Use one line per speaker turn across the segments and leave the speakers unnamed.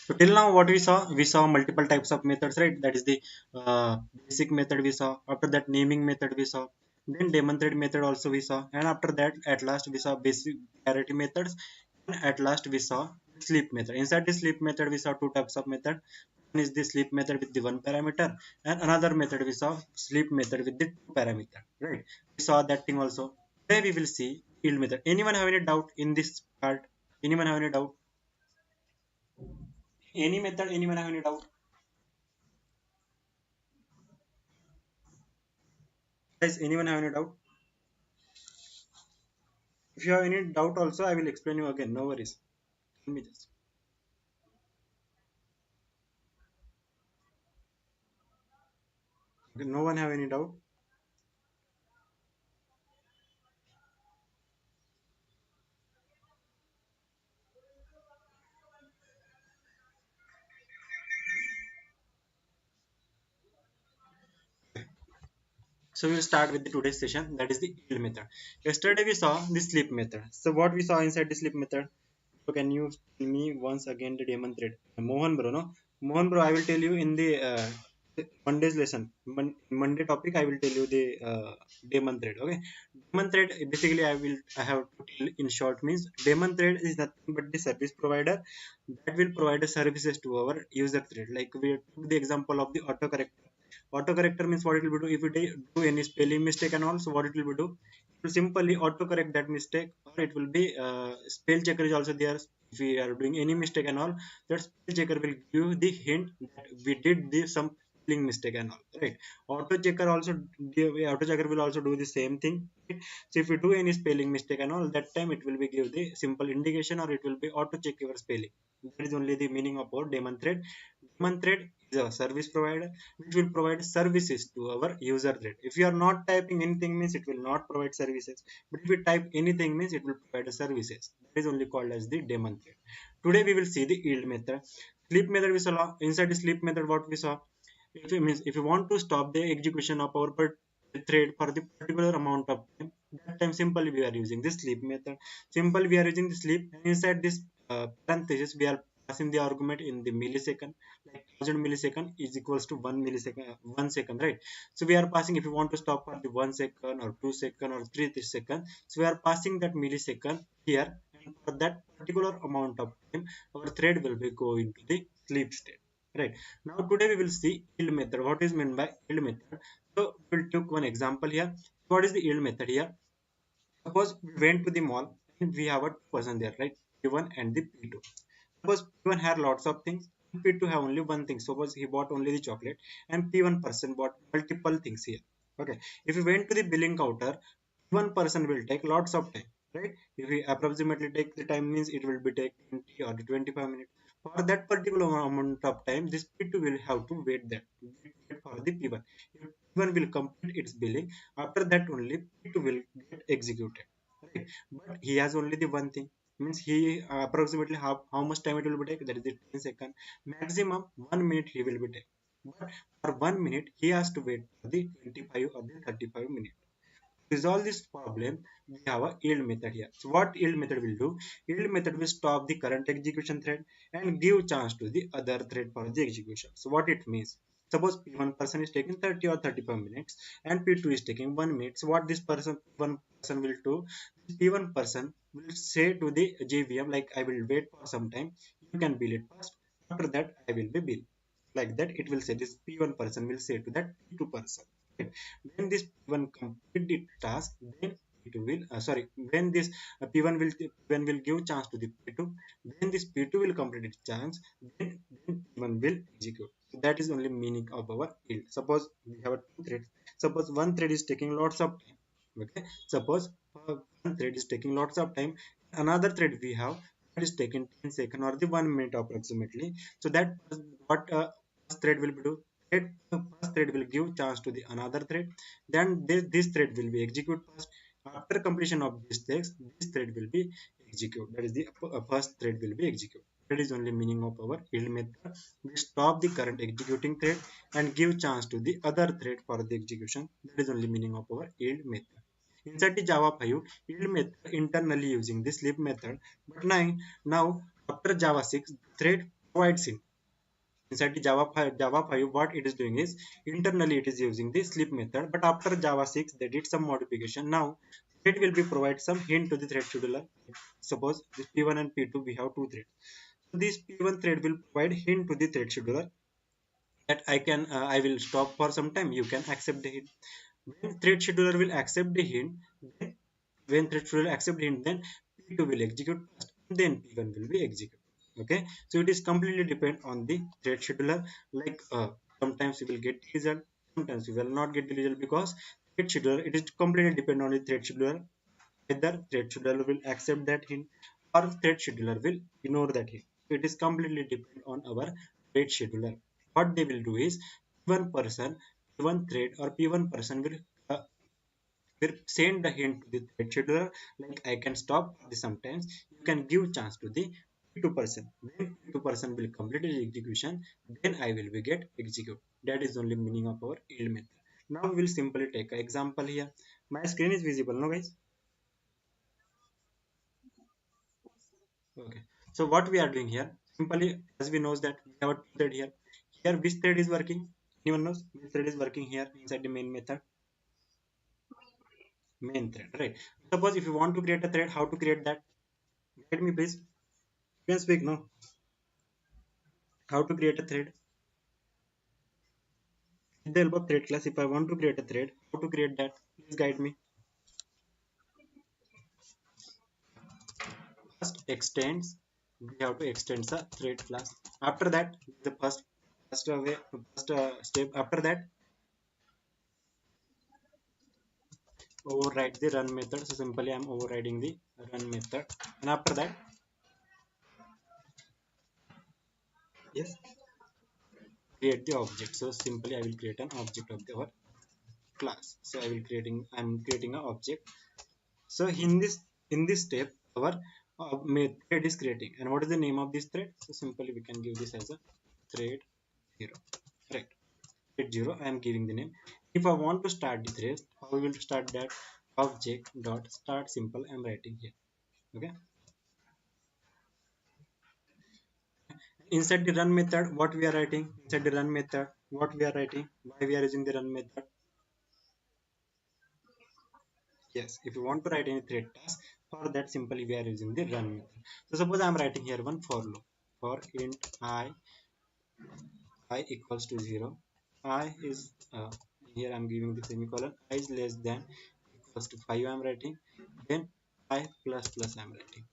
So till now, what we saw multiple types of methods, right? That is the basic method we saw. After that, naming method we saw. Then demonstrate method also we saw, and after that, at last we saw basic priority methods, and at last we saw sleep method. Inside the sleep method, we saw two types of method. One is the sleep method with the one parameter, and another method we saw sleep method with the two parameter. Right? We saw that thing also. Today we will see yield method. Anyone have any doubt in this part? Anyone have any doubt? Any method? Anyone have any doubt? Guys, anyone have any doubt? If you have any doubt also, I will explain you again. No worries. Tell me this. Okay, no one have any doubt? So we'll start with the today's session. That is the yield method. Yesterday we saw the sleep method. So what we saw inside the sleep method? So can you tell me once again the demonstrate? Mohan bro, no? Mohan bro, I will tell you in the Monday's lesson. Monday topic, I will tell you the daemon thread. Okay, daemon thread basically I have to tell in short means daemon thread is nothing but the service provider that will provide the services to our user thread. Like we took the example of the autocorrector. Autocorrector means what it will do if we do any spelling mistake and all. So what it will do? It will simply autocorrect that mistake, or it will be spell checker is also there. If we are doing any mistake and all, that spell checker will give the hint that we did this some spelling mistake and all. Right? Auto checker will also do the same thing. Right? So if you do any spelling mistake and all, that time it will be give the simple indication, or it will be auto check your spelling. That is only the meaning of our daemon thread. Daemon thread is a service provider which will provide services to our user thread. If you are not typing anything means it will not provide services. But if you type anything means it will provide services. That is only called as the daemon thread. Today we will see the yield method. Sleep method we saw. Inside the sleep method what we saw. If you want to stop the execution of our thread for the particular amount of time, that time simply we are using this sleep method. Simply we are using the sleep, and inside this parenthesis we are passing the argument in the millisecond, like 1000 millisecond is equals to 1 millisecond, 1 second, right? So we are passing if you want to stop for the 1 second or 2 second or 3 second. So we are passing that millisecond here, and for that particular amount of time, our thread will be going to the sleep state. Right. Now today we will see yield method. What is meant by yield method? So we'll take one example here. What is the yield method here? Suppose we went to the mall and we have a person there, right? P1 and the P2. Suppose P1 had lots of things, P2 have only one thing. Suppose he bought only the chocolate and P1 person bought multiple things here. Okay. If we went to the billing counter, one person will take lots of time, right? If we approximately take the time means it will be take 20 or 25 minutes. For that particular amount of time, this P2 will have to wait there, wait for the P1. If P1 will complete its billing, after that only P2 will get executed. Right? But he has only the one thing. Means he approximately how much time it will be take? That is the 10 second. Maximum 1 minute he will be take. But for 1 minute he has to wait for the 25 or the 35 minutes. To resolve this problem, we have a yield method here. So what yield method will do? Yield method will stop the current execution thread and give chance to the other thread for the execution. So what it means? Suppose P1 person is taking 30 or 35 minutes and P2 is taking 1 minute. So what this one person will do? This P1 person will say to the JVM like I will wait for some time. You can bill it first. After that I will be billed. Like that it will say this P1 person will say to that P2 person. Right? When this P1 complete the task, then P2 will when this P1 will give chance to the P2, then this P2 will complete its chance, then P1 will execute. So that is only meaning of our yield. Suppose we have two threads. Suppose one thread is taking lots of time. Okay. Suppose one thread is taking lots of time. Another thread we have that is taking 10 seconds or the 1 minute approximately. So that what first thread will do. First thread will give chance to the another thread. Then this thread will be execute first. After completion of this thread will be execute. That is the first thread will be execute. That is only meaning of our yield method. We stop the current executing thread and give chance to the other thread for the execution. That is only meaning of our yield method. Inside the Java 5, yield method internally using the sleep method. But now after Java 6, thread provides hint. Inside the Java 5, what it is doing is internally it is using the sleep method, but after Java 6 they did some modification. Now thread will be provide some hint to the thread scheduler. Suppose this P1 and P2 we have two threads. So this P1 thread will provide hint to the thread scheduler that I will stop for some time. You can accept the hint. When thread scheduler will accept the hint, then when thread scheduler accept the hint, then P2 will execute first, then P1 will be executed. Okay, so it is completely depend on the thread scheduler. Like sometimes we will get the result, sometimes we will not get the result because thread scheduler it is completely depend on the thread scheduler. Either thread scheduler will accept that hint or thread scheduler will ignore that hint. So it is completely depend on our thread scheduler. What they will do is P1 person, P1 thread or P1 person will send the hint to the thread scheduler like I can stop sometimes you can give chance to the P2 person. When P2 person will complete the execution, then I will be get execute. That is only meaning of our yield method. Now we will simply take an example here. My screen is visible, no guys? Okay. So what we are doing here, simply as we knows that we have a thread here. Here which thread is working? Anyone knows which thread is working here inside the main method? Main thread, right? Suppose if you want to create a thread, how to create that? Guide me please. You can speak, no? How to create a thread? With the help of thread class, if I want to create a thread, how to create that? Please guide me. First extends, we have to extend the thread class. After that, the first step. After that, override the run method. So simply I'm overriding the run method, and after that, yes, create the object. So simply I will create an object of our class. So I'm creating an object. So in this step, our thread is creating. And what is the name of this thread? So simply we can give this as a thread 0. Right. Thread 0. I am giving the name. If I want to start the thread, how we will start that? Object dot start simple. I am writing here. Okay. Inside the run method, what we are writing? Inside the run method, what we are writing? Why we are using the run method? Yes, if you want to write any thread task, for that simply we are using the run method. So suppose I am writing here one for loop for int I equals to 0. I is here I am giving the semicolon. I is less than equals to 5 I am writing. Then I plus plus I am writing.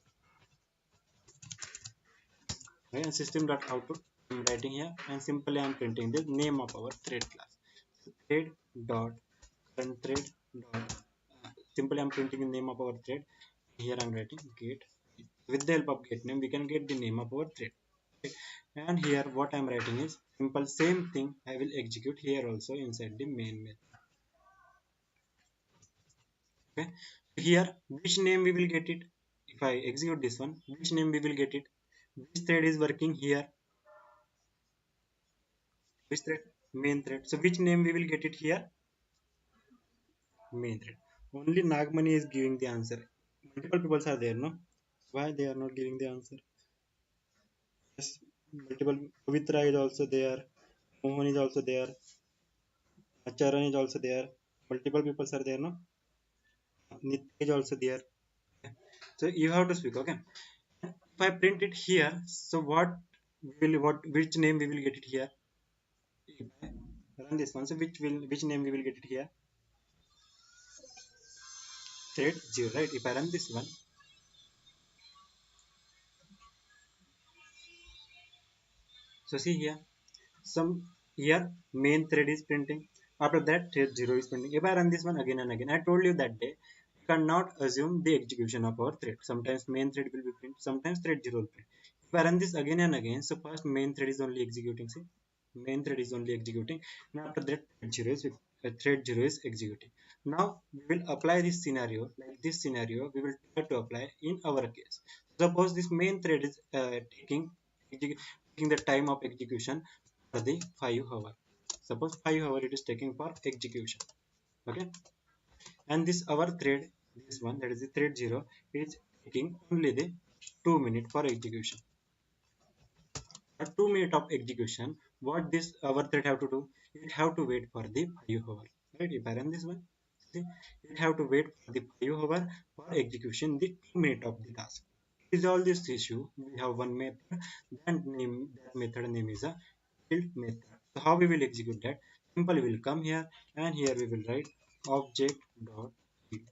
Right, and system dot output I am writing here, and simply I am printing the name of our thread class. So thread dot current thread dot simply I am printing the name of our thread. Here I am writing get. With the help of get name, we can get the name of our thread. Okay. And here what I am writing is simple same thing I will execute here also inside the main method. Okay. Here which name we will get it? If I execute this one, which name we will get it? Which thread is working here? Which thread? Main thread. So which name we will get it here? Main thread. Only Nagmani is giving the answer. Multiple people are there, no? Why they are not giving the answer? Yes, multiple. Pavitra is also there. Mohan is also there. Charan is also there. Multiple people are there, no? Nitya is also there. So you have to speak, okay? If I print it here, so which name we will get it here? If I run this one, so which name we will get it here? Thread 0, right? If I run this one, so see here, some here main thread is printing. After that, thread 0 is printing. If I run this one again and again, I told you that day, you cannot assume the execution of our thread. Sometimes main thread will be print, sometimes thread 0 will print. If I run this again and again, so first main thread is only executing. See, main thread is only executing, and after that thread 0 is executing. Now we will apply this scenario. Like this scenario, we will try to apply in our case. Suppose this main thread is taking the time of execution for the 5 hour. Suppose 5 hour it is taking for execution. Okay, and this our thread, this one that is the thread 0, is taking only the 2 minutes for execution. For 2 minutes of execution, what this our thread have to do? It have to wait for the 5 hours. Right? If I run this one, see, it have to wait for the 5 hours for execution the 2 minutes of the task. To resolve this issue, we have one method. That method name is a build method. So how we will execute that? Simple, we will come here and here we will write object dot build.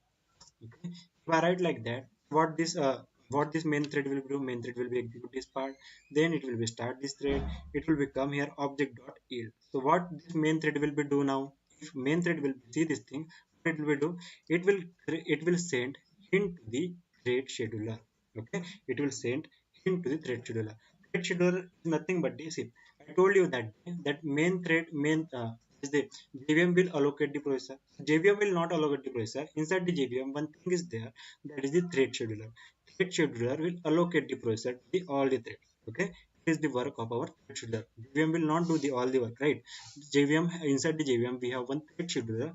Okay, if I write like that, what this main thread will do? Main thread will be execute this part, then it will be start this thread, it will become here object dot yield. So what this main thread will be do now? If main thread will see this thing, what it will do? It will send hint to the thread scheduler. Okay, it will send hint to the thread scheduler. Thread scheduler is nothing but this. I told you that main thread main is the JVM will allocate the processor. JVM will not allocate the processor. Inside the JVM, one thing is there, that is the thread scheduler. Thread scheduler will allocate the processor to all the threads. Okay, it is the work of our thread scheduler. JVM will not do the all the work, right? JVM inside the JVM we have one thread scheduler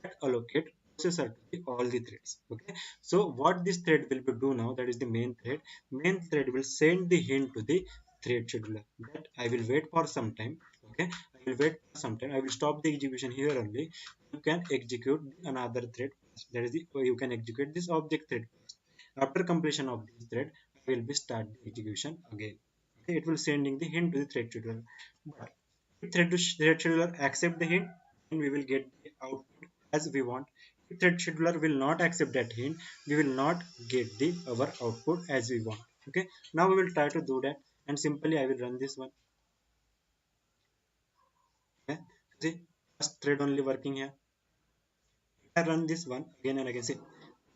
that allocate processor to all the threads. Okay, so what this thread will be do now? That is the main thread. Main thread will send the hint to the thread scheduler. That I will wait for some time. Okay, I will wait for some time. I will stop the execution here only. You can execute another thread first. That is the you can execute this object thread first. After completion of this thread, I will be start the execution again. Okay, it will sending the hint to the thread scheduler. But if thread scheduler accept the hint, then we will get the output as we want. If thread scheduler will not accept that hint, we will not get the our output as we want. Okay, now we will try to do that, and simply I will run this one. Okay, see, first thread only working here. I run this one again and again. See,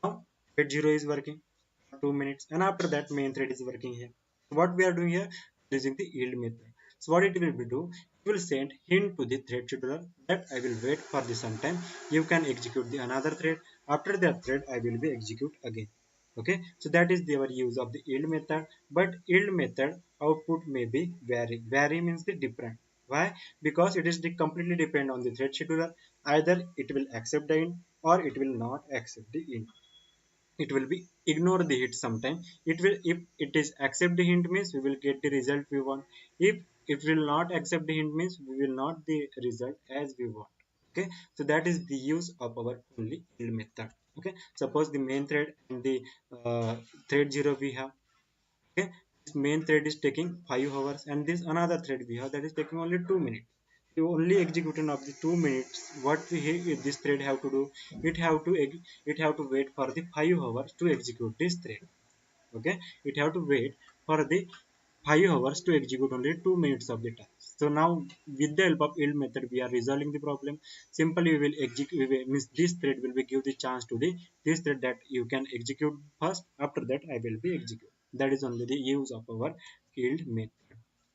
now thread 0 is working for 2 minutes, and after that main thread is working here. So what we are doing here, using the yield method. So what it will be do, it will send hint to the thread scheduler that I will wait for the some time. You can execute the another thread. After that thread, I will be execute again. Okay, so that is our use of the yield method. But yield method output may be vary. Vary means the different. Why? Because it is completely depend on the thread scheduler. Either it will accept the int or it will not accept the int. It will be ignore the hint sometime. It will, if it is accept the hint means we will get the result we want. If it will not accept the hint means we will not the result as we want. Okay, so that is the use of our only yield method. Okay, suppose the main thread and the thread 0 we have. Okay, this main thread is taking 5 hours and this another thread we have that is taking only 2 minutes. The only execution of the 2 minutes, what this thread have to do, it have to wait for the 5 hours to execute this thread. Okay, it have to wait for the 5 hours to execute only 2 minutes of the task. So now with the help of yield method we are resolving the problem. Simply we will execute, means this thread will be give the chance to the this thread that you can execute first. After that I will be execute. That is only the use of our yield method.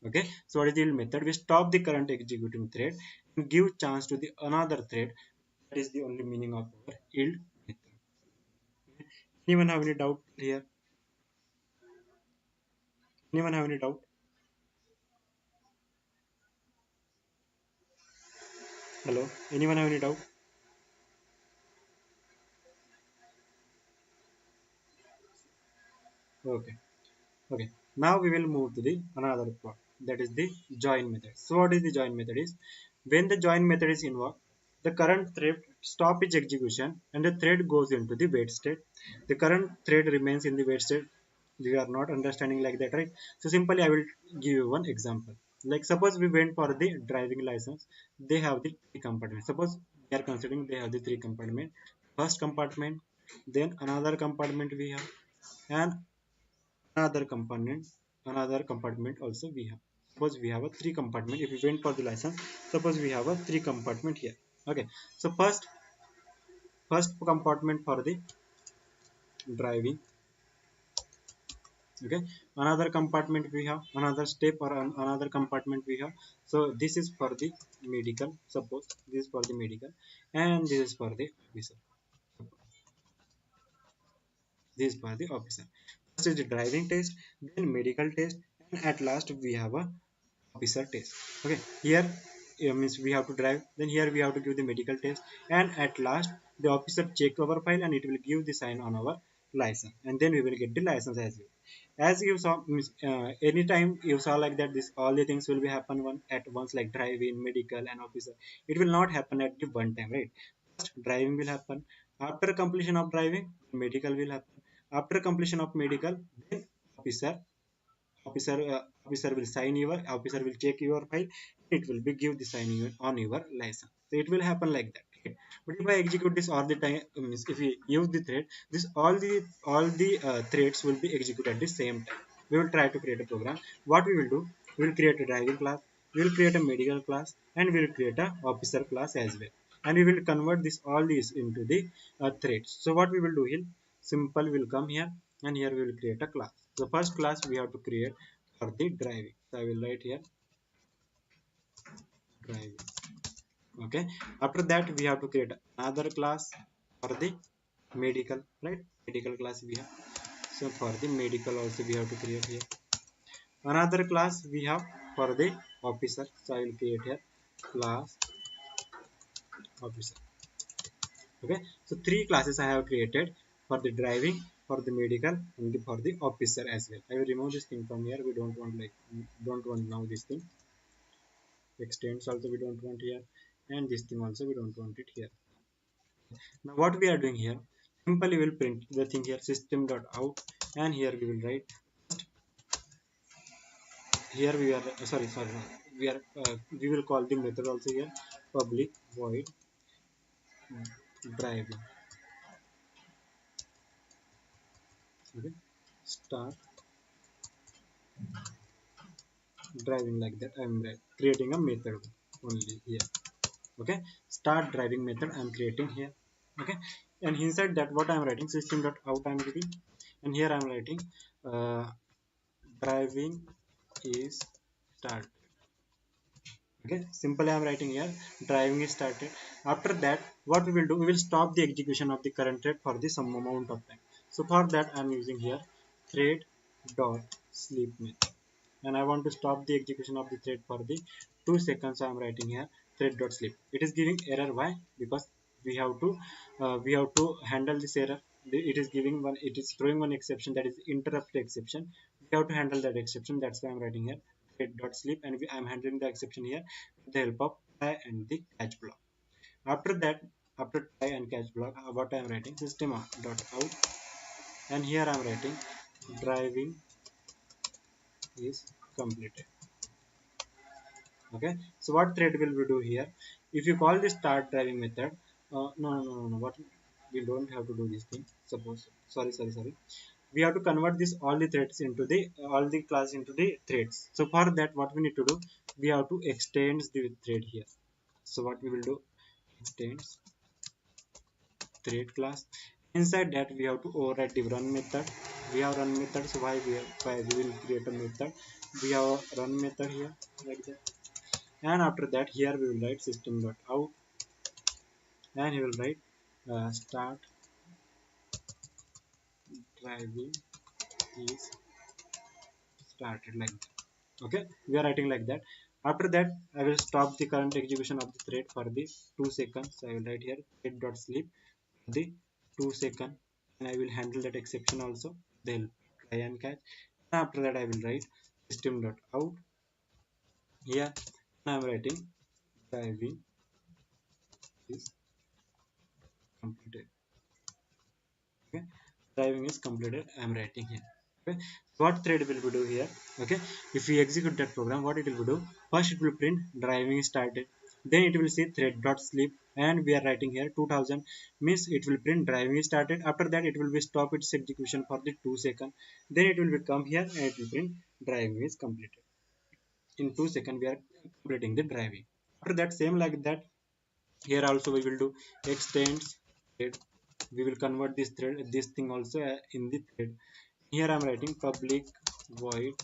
Okay, so what is the yield method? We stop the current executing thread and give chance to the another thread. That is the only meaning of our yield method. Anyone have any doubt here? Anyone have any doubt? Hello, anyone have any doubt? Okay. Okay, now we will move to the another part, that is the join method. So what is the join method is, when the join method is invoked, the current thread stop its execution and the thread goes into the wait state. The current thread remains in the wait state. We are not understanding like that, right? So simply I will give you one example. Like suppose we went for the driving license, they have the three compartments. Suppose we are considering they have the three compartment. First compartment, then another compartment we have, and another compartment also we have. Suppose we have a three compartment. If we went for the license, suppose we have a three compartment here. Okay, so first compartment for the driving. Okay, another compartment we have, another step or another compartment we have. So this is for the medical. Suppose this is for the medical and this is for the officer. This is for the officer. First is the driving test, then medical test, and at last we have a officer test. Okay, here means we have to drive, then here we have to give the medical test, and at last the officer check our file and it will give the sign on our license, and then we will get the license as well. As you saw, anytime you saw like that, this all the things will be happen one at once, like driving, medical, and officer. It will not happen at the one time, right? First driving will happen. After completion of driving, medical will happen. After completion of medical, then officer officer will sign your officer will check your file. It will be give the sign on your license. So it will happen like that, okay? But if I execute this all the time, if we use the thread, this all the threads will be executed at the same time. We will try to create a program. What we will do, we will create a driving class, we will create a medical class, and we will create a officer class as well, and we will convert this all these into the threads. So what we will do here, simple will come here, and here we will create a class. The first class we have to create for the driving. So I will write here driving. Okay. After that we have to create another class for the medical, right? Medical class we have. So for the medical also we have to create here. Another class we have for the officer. So I will create here class officer. Okay. So three classes I have created for the driving, for the medical, and for the officer as well. I will remove this thing from here. We don't want now this thing. Extends also we don't want here, and this thing also we don't want it here. Now what we are doing here, simply we will print the thing here system.out, and here we will write, here we are sorry no, we are we will call the method also here public void driving. Okay, start driving, like that I am creating a method only here. Okay, start driving method I am creating here. Okay, and inside that what I am writing system.out I am giving, and here I am writing uh, driving is start. Okay, simple I am writing here driving is started. After that what we will do, we will stop the execution of the current thread for the some amount of time. So for that I am using here thread dot sleep method, and I want to stop the execution of the thread for the 2 seconds. So I am writing here thread dot sleep. It is giving error. Why? Because we have to handle this error. It is giving one, it is throwing one exception, that is interrupt exception. We have to handle that exception. That's why I'm writing here thread dot sleep, and I'm handling the exception here with the help of try and the catch block. After that, after try and catch block, what I'm writing system dot out, and here I'm writing driving is completed. Okay, so what thread will we do here, if you call this start driving method, no, what, we don't have to do this thing. Suppose, sorry, we have to convert this all the threads into the all the class into the threads. So for that what we need to do, we have to extend the thread here. So what we will do, extends thread class. Inside that we have to override the run method. We have run method, so why we will create a method. We have a run method here, like that. And after that here we will write system.out, and he will write start driving is started, like that. Okay, we are writing like that. After that I will stop the current execution of the thread for the 2 seconds. So I will write here thread dot sleep the 2 seconds, and I will handle that exception also. Then try and catch. After that I will write system.out here. I am writing driving is completed. Okay, driving is completed I am writing here. Okay, what thread will we do here? Okay, if we execute that program, what it will do, first it will print driving is started, then it will say thread dot sleep, and we are writing here 2000, means it will print driving is started. After that it will be stop its execution for the 2 seconds, then it will come here and it will print driving is completed. In 2 seconds we are completing the driving. After that same like that, here also we will do extends thread. We will convert this thread, this thing also in the thread. Here I'm writing public void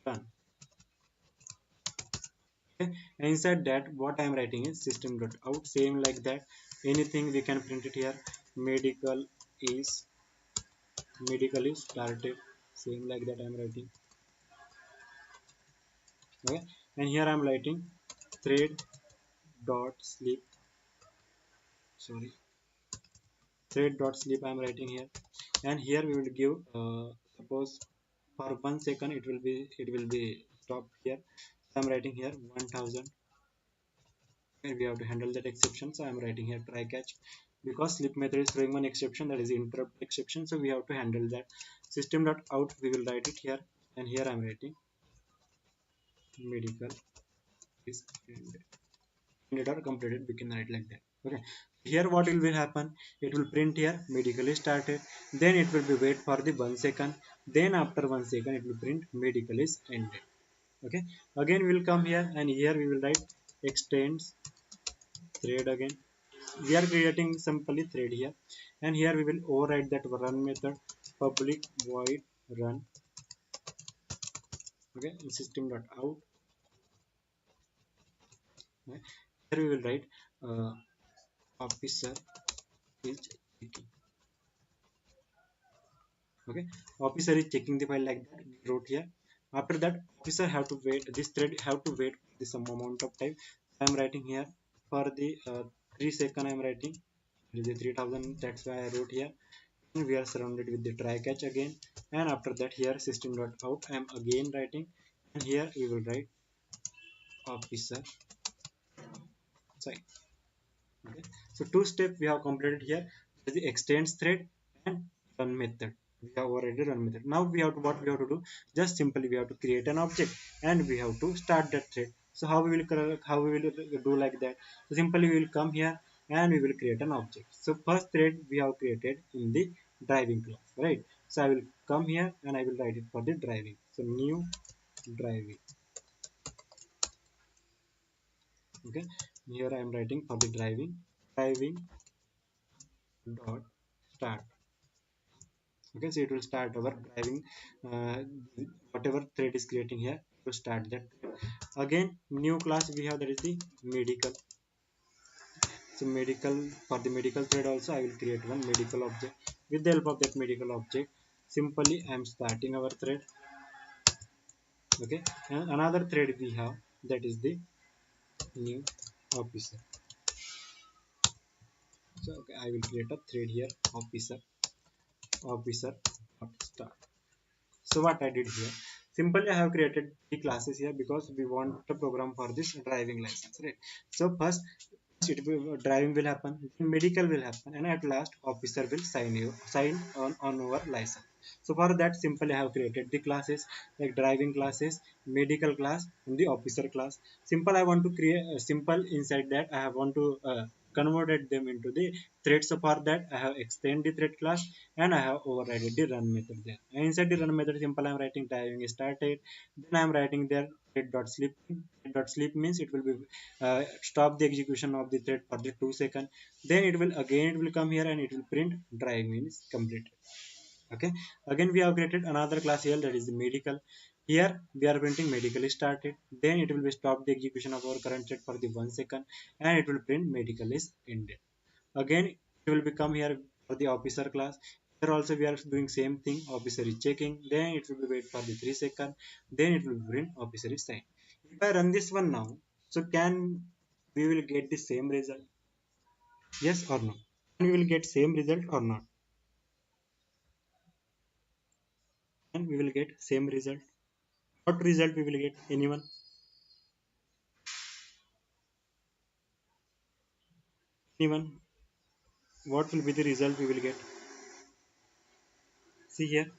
run. Okay, and inside that what I'm writing is system.out, same like that. Anything we can print it here. medical is medical is started, same like that I'm writing. Okay, and here I'm writing thread dot sleep, sorry, thread dot sleep I'm writing here. And here we will give suppose for 1 second it will be stopped here. So I'm writing here 1000. And we have to handle that exception, so I'm writing here try catch, because sleep method is throwing one exception, that is interrupt exception, so we have to handle that. System dot out, we will write it here, and here I'm writing medical is ended or completed, we can write like that. Okay, here what will happen, it will print here medical is started, then it will be wait for the 1 second, then after 1 second it will print medical is ended. Okay, again we will come here, and here we will write extends thread again. We are creating simply thread here, and here we will override that run method, public void run. Okay, in system dot out, right? Here we will write uh, officer is checking. Okay, officer is checking the file, like that we wrote here. After that, officer have to wait, this thread have to wait for some amount of time. I am writing here for the 3 second, I am writing it is the 3000, that's why I wrote here. And we are surrounded with the try catch again, and after that here system dot out, I am again writing, and here we will write officer sign. Okay, so two steps we have completed here, the extends thread and run method. We have already run method. Now we have to, what we have to do, just simply we have to create an object, and we have to start that thread. So how we will do like that, so simply we will come here, and we will create an object. So first thread we have created in the driving class, right? So I will come here, and I will write it for the driving, so new driving. Okay, here I am writing for the driving dot start. Okay, so it will start our driving, uh, whatever thread is creating here to start that. Again new class we have, that is the medical. So medical, for the medical thread also I will create one medical object. With the help of that medical object, simply I am starting our thread. Okay, and another thread we have, that is the new officer. So okay, I will create a thread here, officer start. So what I did here, simply I have created the classes here, because we want the program for this driving license, right? So first driving will happen, then medical will happen, and at last officer will sign on our license. So for that, simply I have created the classes like driving classes, medical class, and the officer class. Simple, I want to create simple inside that I have want to converted them into the thread. So for that I have extend the thread class, and I have overridden the run method there. And inside the run method, simple I am writing driving is started, then I am writing there thread.sleep. Thread.sleep means it will be stop the execution of the thread for the 2 seconds. Then it will come here, and it will print driving is completed. Okay, again we have created another class here, that is the medical. Here we are printing medical is started, then it will be stop the execution of our current thread for the 1 second, and it will print medical is ended. Again it will become here for the officer class. Here also we are doing same thing, officer is checking, then it will be wait for the 3 second, then it will print officer is signed. If I run this one now, so can we will get the same result, yes or no? And we will get same result or not? And we will get same result. What result we will get? Anyone? Anyone? What will be the result we will get? See here.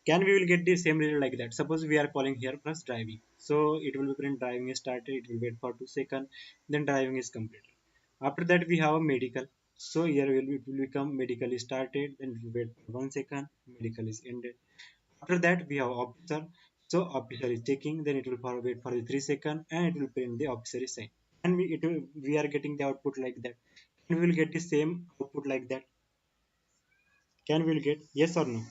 Can we will get the same result like that? Suppose we are calling here plus driving. So it will be print driving is started. It will wait for 2 seconds. Then driving is completed. After that we have a medical. So here it will become medical is started. Then it will wait for 1 second. Medical is ended. After that we have officer. So officer is checking. Then it will wait for the 3 seconds, and it will print the officer is signed. And we are getting the output like that. And we will get the same output like that. Can we will get yes or no?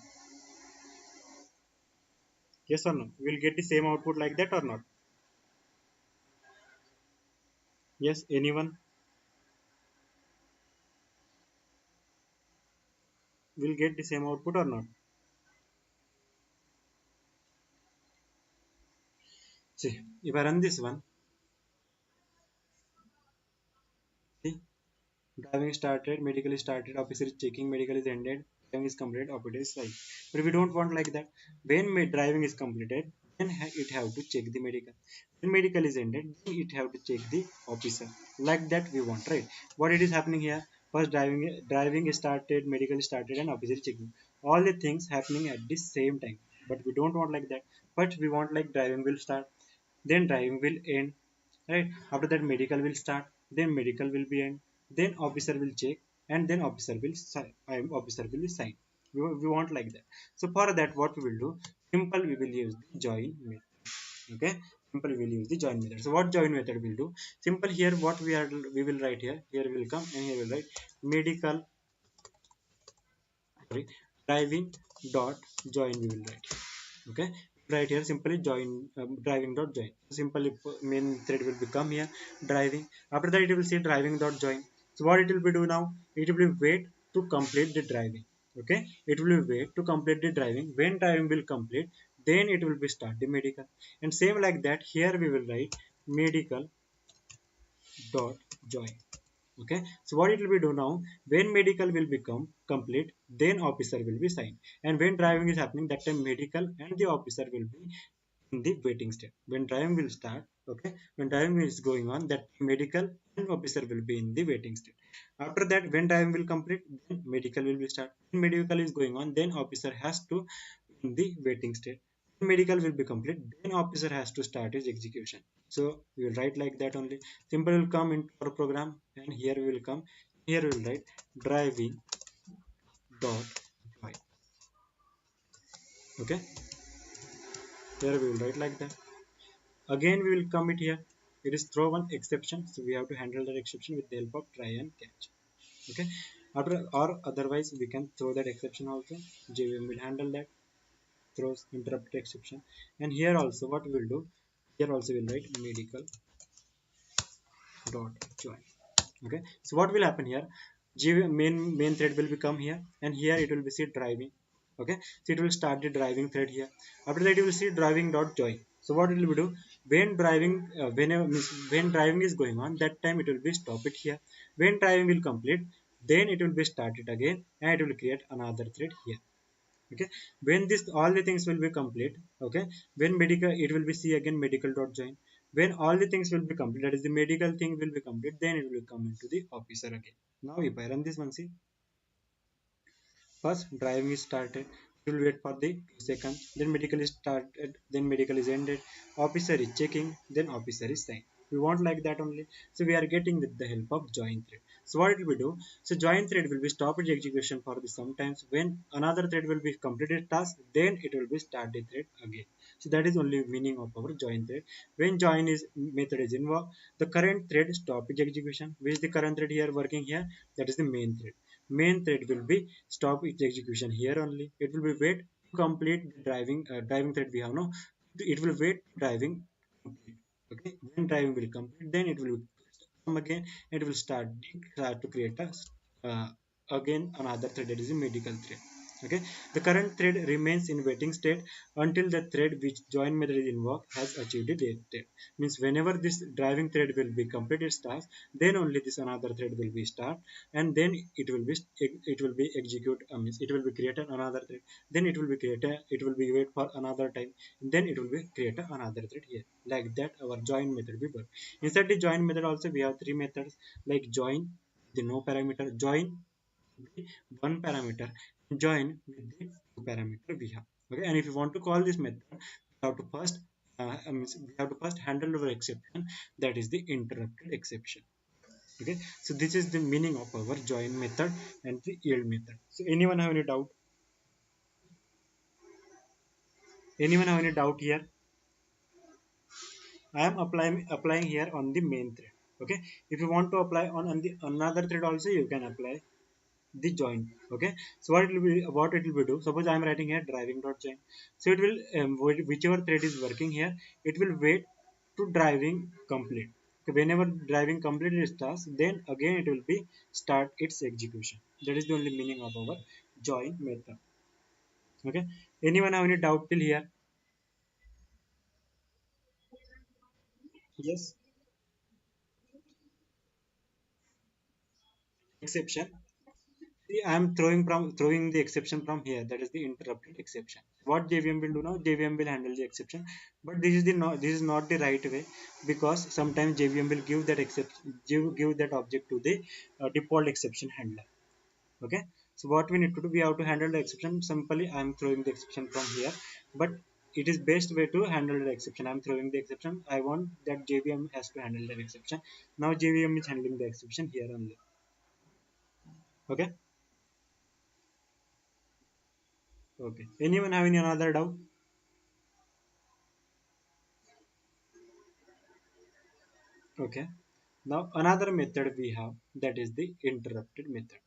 Yes or no? We'll get the same output like that or not? Yes, anyone will get the same output or not? See, if I run this one, see, Driving started, medical is started, officer is checking, medical is ended, driving is completed, operator is right. But we don't want like that. When driving is completed, then it have to check the medical. When medical is ended, then it have to check the officer. Like that we want, right? What it is happening here? First driving is started, medical is started, and officer is checking. All the things happening at the same time. But we don't want like that. But we want like driving will start, then driving will end, right? After that medical will start, then medical will be end, then officer will check, and then officer will sign. Officer will sign. We want like that. So for that, what we will do? Simple, we will use the join method. Okay, simple, we will use the join method. So what join method will do? Simple, here what we will write here. Here we will come and here we will write medical, sorry, driving dot join. We will write. Okay, right here simply join, driving dot join. Simply main thread will become here driving. After that it will say driving dot join. So what it will be do now? It will be wait to complete the driving. Okay, it will be wait to complete the driving. When driving will complete, then it will be start the medical. And same like that, here we will write medical dot join. Okay, so what it will be do now? When medical will become complete, then officer will be signed. And when driving is happening, that time medical and the officer will be in the waiting state. When driving will start, okay, when driving is going on, that medical and officer will be in the waiting state. After that, when driving will complete, then medical will be start. When medical is going on, then officer has to in the waiting state. When medical will be complete, then officer has to start his execution. So we will write like that only. Simple will come into our program, and here we will come. Here we will write driving dot join. Okay, here we will write like that. Again, we will commit here. It is throw one exception, so we have to handle that exception with the help of try and catch. Okay, after or otherwise we can throw that exception also. JVM will handle that, throws interrupt exception. And here also what we will do? Here also we'll write medical dot join. Okay, so what will happen here? Main thread will become here, and here it will be see driving. Okay, so it will start the driving thread here. After that you will see driving dot join. So what it will do? When driving, when driving is going on, that time it will be stop it here. When driving will complete, then it will be started again, and it will create another thread here. Okay, when this all the things will be complete. Okay, when medical, it will be see again medical dot join. When all the things will be complete, that is the medical thing will be complete, then it will come into the officer again. Now if I run this one, see, first driving is started, you will wait for the 2 seconds, then medical is started, then medical is ended, officer is checking, then officer is signed. We want like that only. So we are getting with the help of join thread. So what it will do? So join thread will be stop its execution for the sometimes. When another thread will be completed task, then it will be start the thread again. So that is only meaning of our join thread. When join is method is invoked, the current thread stop its execution. Which is the current thread here working here? That is the main thread. Main thread will be stop its execution here only. It will be wait to complete the driving thread we have no. It will wait driving complete. Okay, when driving will complete, then it will come again. It will start to create a uh, again another thread, that is a medical thread. Okay, the current thread remains in waiting state until the thread which join method is invoked has achieved the state. Means whenever this driving thread will be completed task, then only this another thread will be start, and then it will be execute, means it will be created another thread, then it will be created, it will be wait for another time, then it will be created another thread here. Like that our join method will work. Inside the join method also we have three methods, like join the no parameter, join the one parameter, join with the two parameter we have. Okay, and if you want to call this method, we have to first we have to first handle our exception, that is the interrupted exception. Okay, so this is the meaning of our join method and the yield method. So anyone have any doubt? Anyone have any doubt here? I am applying here on the main thread. Okay, if you want to apply on the another thread also, you can apply the join. Okay, so what it will be do? Suppose I am writing here driving dot join. So it will whichever thread is working here, it will wait to driving complete. Okay, whenever driving complete its task, then again it will be start its execution. That is the only meaning of our join method. Okay, anyone have any doubt till here? Yes. exception. See, I am throwing the exception from here. That is the interrupted exception. What JVM will do now? JVM will handle the exception, but this is not the right way, because sometimes JVM will give that exception, give that object to the default exception handler. Okay, so what we need to do, we have to handle the exception. Simply I am throwing the exception from here, but it is best way to handle the exception. I am throwing the exception. I want that JVM has to handle the exception. Now JVM is handling the exception here only. Okay. Okay. Anyone having another doubt? Okay. Now another method we have, that is the interrupted method.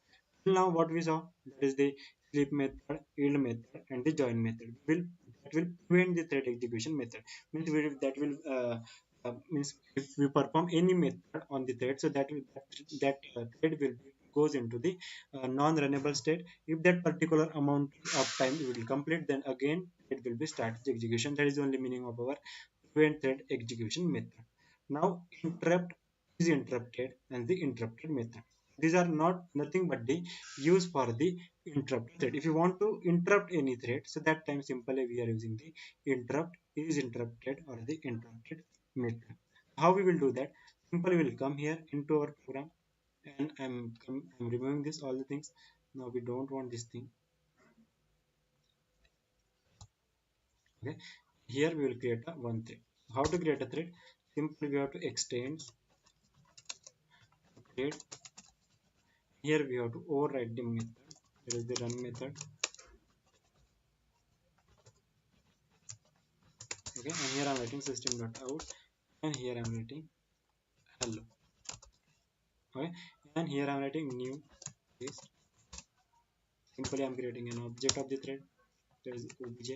Till now what we saw, that is the sleep method, yield method, and the join method. That will prevent the thread execution method. That will means if we perform any method on the thread, so that thread will goes into the non-runnable state. If that particular amount of time it will complete, then again it will be start the execution. That is the only meaning of our prevent thread execution method. Now interrupt is interrupted and the interrupted method. These are not nothing but the use for the interrupt thread. If you want to interrupt any thread, so that time simply we are using the interrupt is interrupted or the interrupted method. How we will do that? Simply we will come here into our program, and I'm removing this all the things. Now we don't want this thing. Okay, here we will create a one thread. How to create a thread? Simply we have to extend thread. Here we have to override the method. That is the run method. Okay, and here I'm writing system.out, and here I'm writing hello. Okay, and here I'm writing new paste. Simply I'm creating an object of the thread. That is obj.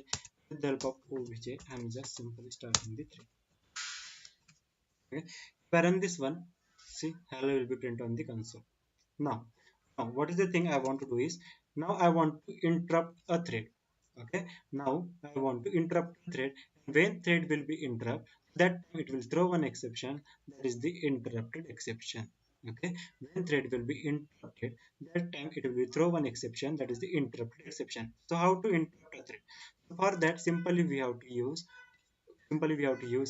With the help of obj, I'm just simply starting the thread. Okay, if I run this one, see hello will be print on the console. Now, what is the thing I want to do is, now I want to interrupt a thread. Okay, now I want to interrupt a thread. When thread will be interrupt, that time it will throw one exception, that is the interrupted exception. Okay, when thread will be interrupted, that time it will be throw one exception, that is the interrupted exception. So how to interrupt a thread? For that, simply we have to use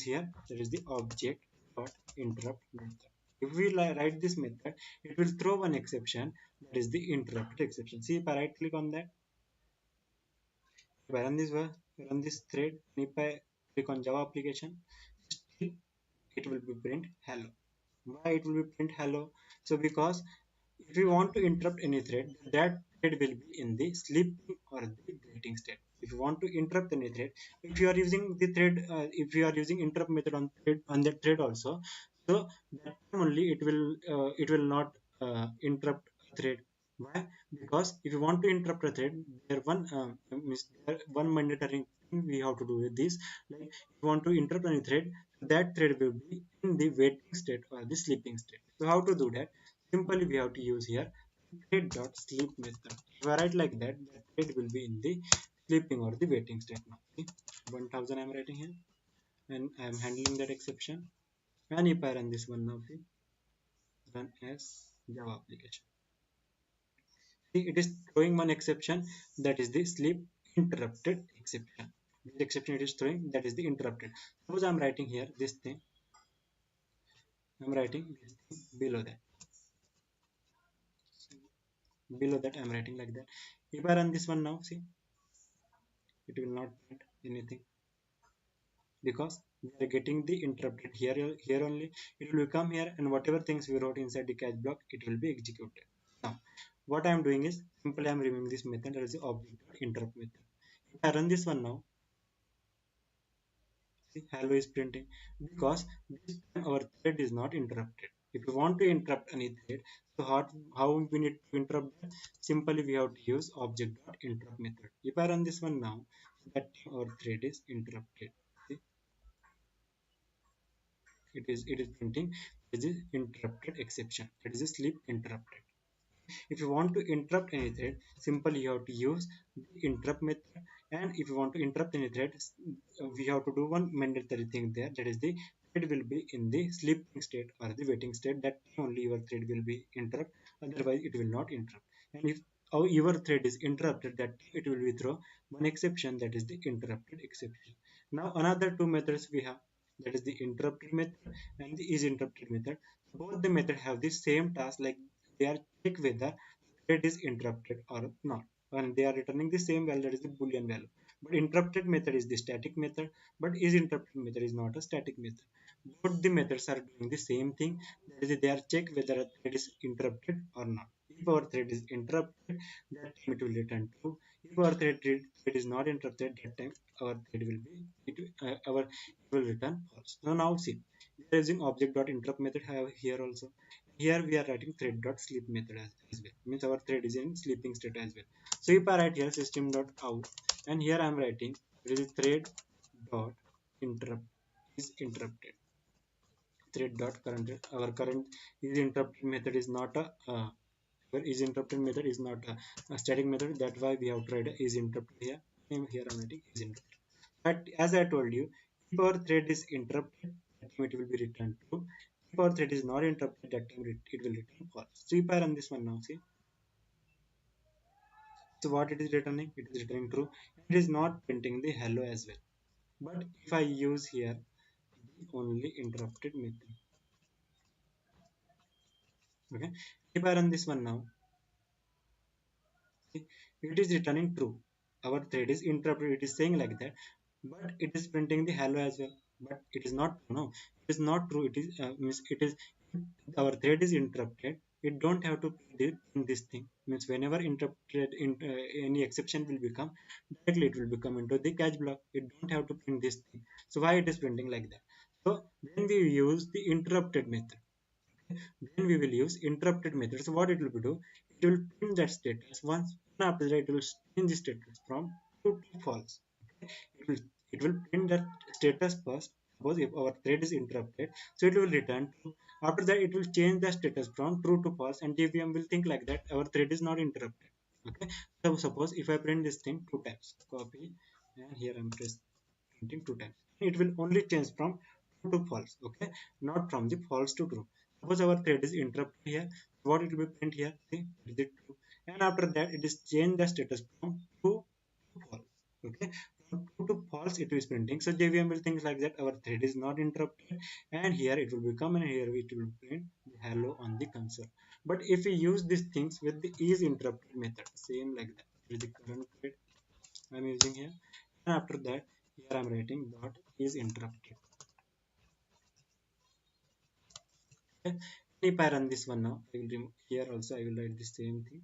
here, that is the object dot interrupt method. If we write this method, it will throw one exception, that is the interrupted exception. See, if I right click on that, if I run this thread, and if I click on Java application, still it will be print hello. Why it will be print hello? So because if you want to interrupt any thread, that thread will be in the sleeping or the waiting state. If you want to interrupt any thread, if you are using the thread, if you are using interrupt method on that thread also, so that time only it will not interrupt a thread. Why? Because if you want to interrupt a thread, there one mandatory thing we have to do with this. Like if you want to interrupt any thread, that thread will be in the waiting state or the sleeping state. So how to do that? Simply we have to use here thread dot sleep method. If I write like that, the thread will be in the sleeping or the waiting state now. See, 1000 I'm writing here, and I'm handling that exception. And if I run this one now, see, run as Java application. See, it is throwing one exception, that is the sleep interrupted exception. This exception it is throwing, that is the interrupted. Suppose I'm writing here this thing, I'm writing this thing below that. Below that I'm writing like that. If I run this one now, see, it will not print anything, because we are getting the interrupted here only. It will come here, and whatever things we wrote inside the catch block, it will be executed. Now what I am doing is, simply I am removing this method, that is the object interrupt method. If I run this one now, see hello is printing, because this time our thread is not interrupted. If you want to interrupt any thread, so how we need to interrupt that? Simply we have to use object dot interrupt method. If I run this one now, that time our thread is interrupted. See, it is printing this is interrupted exception, that is a sleep interrupted. If you want to interrupt any thread, simply you have to use the interrupt method. And if you want to interrupt any thread, we have to do one mandatory thing there, that is the thread will be in the sleeping state or the waiting state. That only your thread will be interrupt. otherwise it will not interrupt. And if your thread is interrupted, that it will be throw one exception, that is the interrupted exception. Now another two methods we have, that is the interrupted method and the is interrupted method. Both the method have the same task, like they are check whether thread is interrupted or not, and they are returning the same value, that is the boolean value. But interrupted method is the static method, but is interrupted method is not a static method. Both the methods are doing the same thing, that is they are check whether a thread is interrupted or not. If our thread is interrupted, that time it will return true. If our thread is not interrupted, that time our thread will be our it will return false. Now see, we are using object.interrupt method have here also. Here we are writing thread.sleep method as well. Means our thread is in sleeping state as well. So if I write here system.out, and here I am writing there is thread dot interrupt is interrupted. Thread dot current, our current is interrupted method is not a our is interrupted method is not a static method. That's why we have tried is interrupted here. And here I'm writing is interrupted. But as I told you, if our thread is interrupted, that time it will be returned true. If our thread is not interrupted, that time it will return false. So if I run this one now, see, so what it is returning? It is returning true. It is not printing the hello as well. But if I use here the only interrupted method, okay. If I run this one now, it is returning true. Our thread is interrupted, it is saying like that, but it is printing the hello as well. But it is not, no, it is not true. It is means it is, our thread is interrupted, it don't have to print this thing. Means whenever interrupted any exception will become, directly it will become into the catch block. It don't have to print this thing. So why it is printing like that? So when we use the interrupted method, then we will use interrupted method. So what it will do? It will print that status once, and after that it will change the status from true to false. Okay? It will print that status first. Suppose if our thread is interrupted, so it will return true. After that, it will change the status from true to false, and JVM will think like that our thread is not interrupted. Okay. So suppose if I print this thing two times, copy, and here I'm printing two times. It will only change from true to false. Okay, not from the false to true. Suppose our thread is interrupted here, what it will be print here? See, it is true. And after that, it is change the status from true to false. Okay, from true to false, it is printing. So JVM will think like that our thread is not interrupted, and here it will become, and here it will print the hello on the console. But if we use these things with the is interrupted method, same like that, with the current thread I'm using here, and after that, here I'm writing dot is interrupted. Okay. If I run this one now, I will remove here also, I will write the same thing.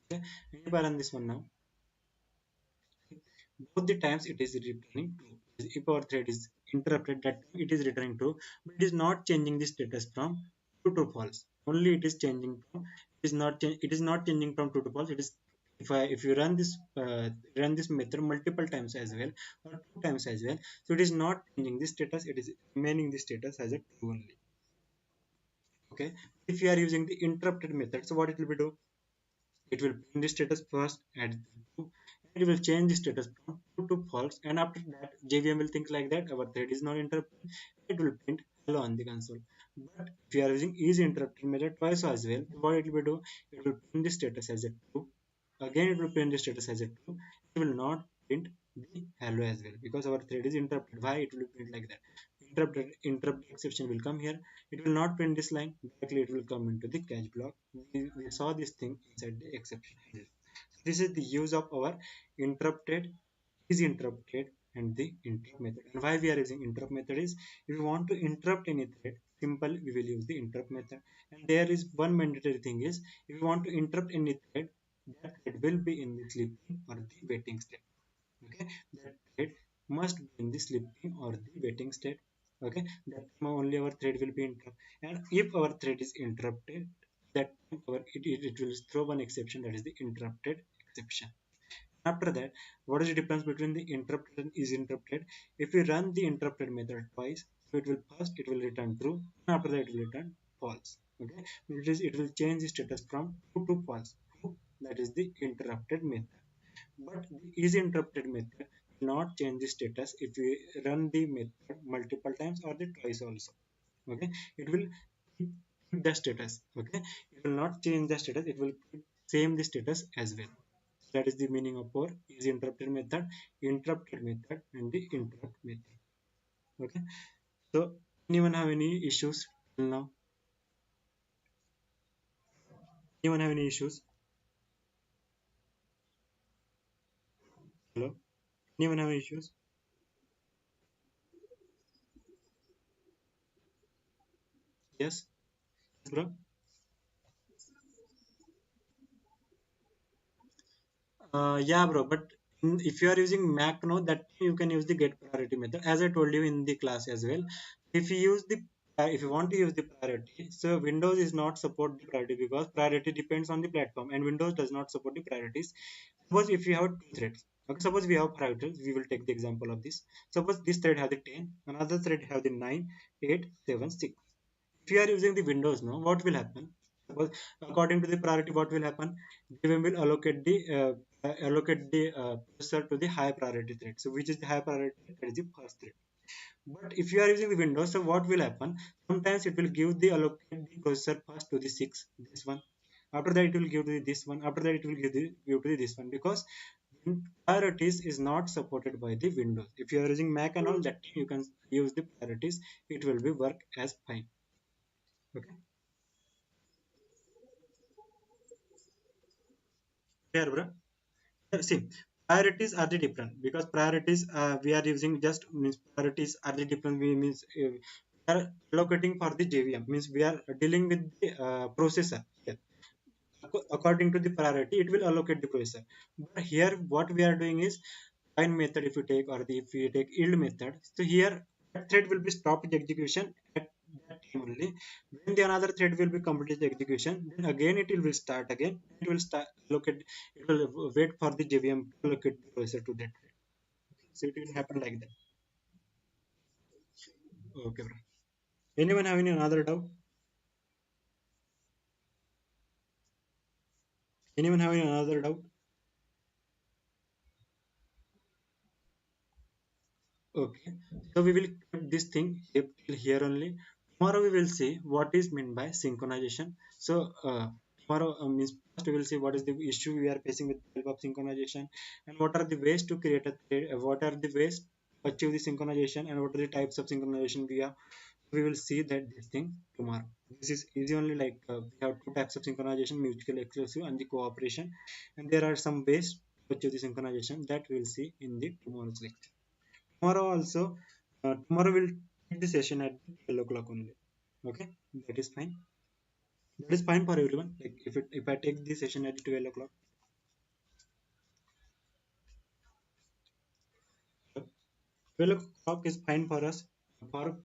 Okay. If I run this one now, both the times it is returning true. If our thread is interrupted, that it is returning true, but it is not changing the status from true to false. Only it is changing from, it is not changing from true to false. It is, if you run this method multiple times as well, or two times as well, so it is not changing the status, it is remaining the status as a true only. Okay. If you are using the interrupted method, so what it will be do? It will print the status first at true, and it will change the status from true to false, and after that JVM will think like that our thread is not interrupted. It will print hello on the console. But if you are using is interrupted method twice as well, what it will do? It will print the status as a true. Again, it will print the status as a true. It will not print the hello as well, because our thread is interrupted. Why it will print like that? Interrupt exception will come here. It will not print this line. Directly, it will come into the catch block. We saw this thing inside the exception. This is the use of our interrupted, is interrupted, and the interrupt method. And why we are using interrupt method is, if we want to interrupt any thread, simple, we will use the interrupt method. And there is one mandatory thing is, if you want to interrupt any thread, that thread will be in the sleeping or the waiting state. Okay, that thread must be in the sleeping or the waiting state. Okay, that time only our thread will be interrupted. And if our thread is interrupted, that time it will throw one exception, that is the interrupted exception. After that, what is the difference between the interrupted and is interrupted? If we run the interrupted method twice, so it will first it will return true, and after that it will return false. Okay, it will change the status from true to false. True, that is the interrupted method. But the is interrupted method, will not change the status if we run the method multiple times or the twice also. Okay, it will keep the status. Okay, it will not change the status, it will keep same the status as well. That is the meaning of our is interrupted method and the interrupt method. Okay, so anyone have any issues till now? Anyone have any issues? Hello, anyone have any issues? Yes, yes bro. Yeah, bro. But if you are using Mac, no, that you can use the get priority method, as I told you in the class as well. If you use the if you want to use the priority, so Windows is not support the priority because priority depends on the platform, and Windows does not support the priorities. Suppose if you have two threads, okay. Suppose we have priorities. We will take the example of this. Suppose this thread has the 10, another thread have the 9, 8, 7, 6. If you are using the Windows, no, what will happen? Suppose according to the priority, what will happen? They will allocate the processor to the high priority thread. So which is the high priority? That is the first thread. But if you are using the Windows, so what will happen? Sometimes it will give the allocate the processor first to the 6, this one. After that, it will give to the this one. After that, it will give to the this one because priorities is not supported by the Windows. If you are using Mac and all that, you can use the priorities. It will be work as fine. Okay. Here, bro. See, priorities are the different because priorities we are using just means priorities are the different. We means we are allocating for the JVM means we are dealing with the processor. Here. According to the priority, it will allocate the processor. But here, what we are doing is find method if you take or the if you take yield method. So here that thread will be stopped the execution at that time only. When the another thread will be completed the execution, then again it will start again. It will start allocate. It will wait for the JVM to allocate the processor to that thread. So it will happen like that. Okay, bro. Anyone have any another doubt? Anyone have any another doubt? Okay, so we will keep this thing till here only. Tomorrow we will see what is meant by synchronization. So tomorrow means first we will see what is the issue we are facing with the help of synchronization, and what are the ways to create a thread, what are the ways to achieve the synchronization, and what are the types of synchronization we have. We will see that this thing tomorrow. This is easy only like we have two types of synchronization: mutually exclusive and the cooperation, and there are some ways to achieve the synchronization that we will see in the tomorrow's lecture. Tomorrow also, tomorrow we'll take the session at 12 o'clock only. Okay, that is fine. That is fine for everyone. Like if I take the session at 12 o'clock, 12 o'clock is fine for us. For